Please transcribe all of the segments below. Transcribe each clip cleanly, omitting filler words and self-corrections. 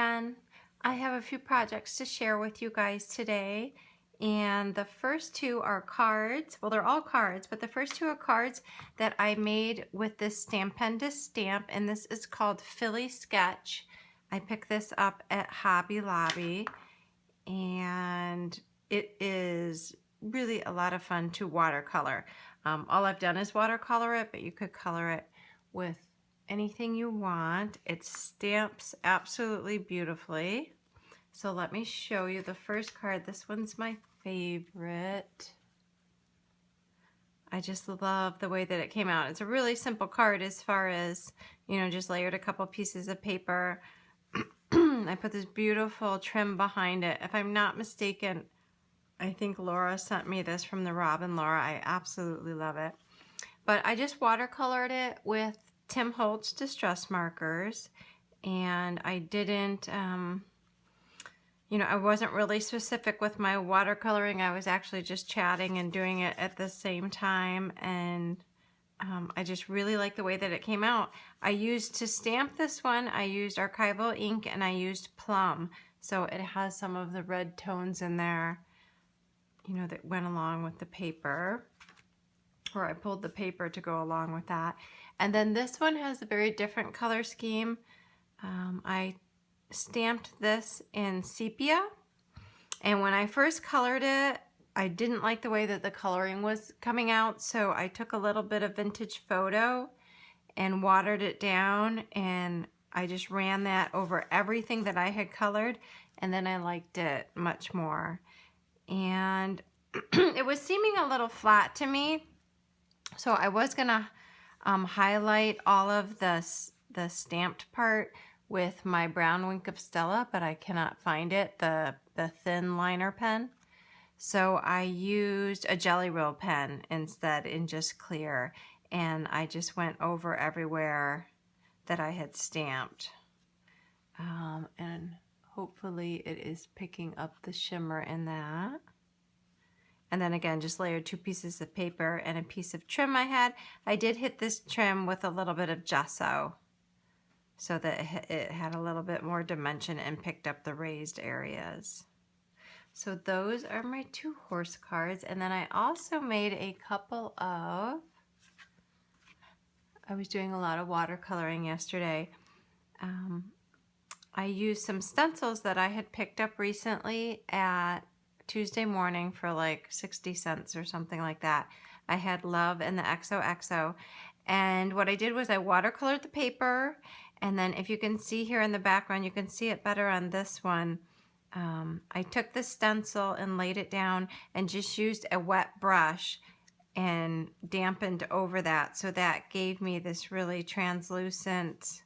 Jen. I have a few projects to share with you guys today, and the first two are cards. Well, they're all cards, but the first two are cards that I made with this Stampendous stamp, and this is called Filly Sketch. I picked this up at Hobby Lobby, and it is really a lot of fun to watercolor. All I've done is watercolor it, but you could color it with anything you want. It stamps absolutely beautifully. So let me show you the first card. This one's my favorite. I just love the way that it came out. It's a really simple card as far as, you know, just layered a couple pieces of paper. I put this beautiful trim behind it. If I'm not mistaken, I think Laura sent me this from the Robin Laura. I absolutely love it. But I just watercolored it with Tim Holtz Distress Markers, and I didn't, you know, I wasn't really specific with my watercoloring. I was actually just chatting and doing it at the same time, and I just really like the way that it came out. I used, to stamp this one, I used archival ink and I used plum, so it has some of the red tones in there, you know, that went along with the paper. Or I pulled the paper to go along with that. And then this one has a very different color scheme. I stamped this in sepia, and when I first colored it, I didn't like the way that the coloring was coming out, so I took a little bit of Vintage Photo and watered it down, and I just ran that over everything that I had colored, and then I liked it much more. And it was seeming a little flat to me, so I was gonna highlight all of the stamped part with my brown Wink of Stella, but I cannot find it, the thin liner pen. So I used a Jelly Roll pen instead in just clear, and I just went over everywhere that I had stamped. And hopefully it is picking up the shimmer in that. And then again, just layered two pieces of paper and a piece of trim I had. I did hit this trim with a little bit of gesso so that it had a little bit more dimension and picked up the raised areas. So those are my two horse cards. And then I also made a couple of, I was doing a lot of watercoloring yesterday. I used some stencils that I had picked up recently at Tuesday morning for like 60 cents or something like that. I had Love and the XOXO. And what I did was I watercolored the paper. And then if you can see here in the background, you can see it better on this one. I took the stencil and laid it down and just used a wet brush and dampened over that. So that gave me this really translucent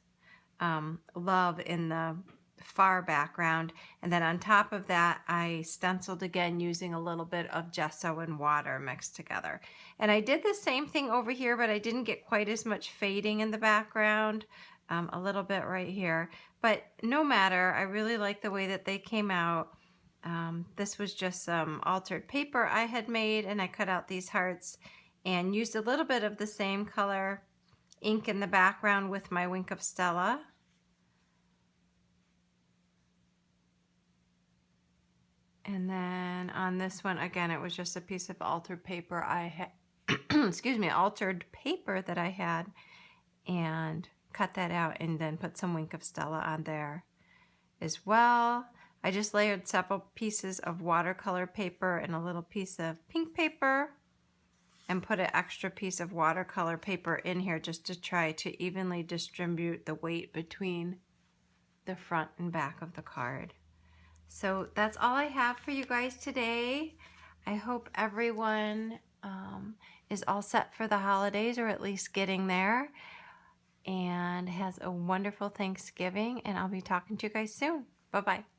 love in the far background. And then on top of that, I stenciled again using a little bit of gesso and water mixed together. And I did the same thing over here, but I didn't get quite as much fading in the background. A little bit right here, but no matter, I really like the way that they came out. This was just some altered paper I had made, and I cut out these hearts and used a little bit of the same color ink in the background with my Wink of Stella. And then on this one, again, it was just a piece of altered paper I had, excuse me, altered paper that I had, and cut that out and then put some Wink of Stella on there as well. I just layered several pieces of watercolor paper and a little piece of pink paper and put an extra piece of watercolor paper in here just to try to evenly distribute the weight between the front and back of the card. So that's all I have for you guys today. I hope everyone is all set for the holidays, or at least getting there, and has a wonderful Thanksgiving, and I'll be talking to you guys soon. Bye-bye.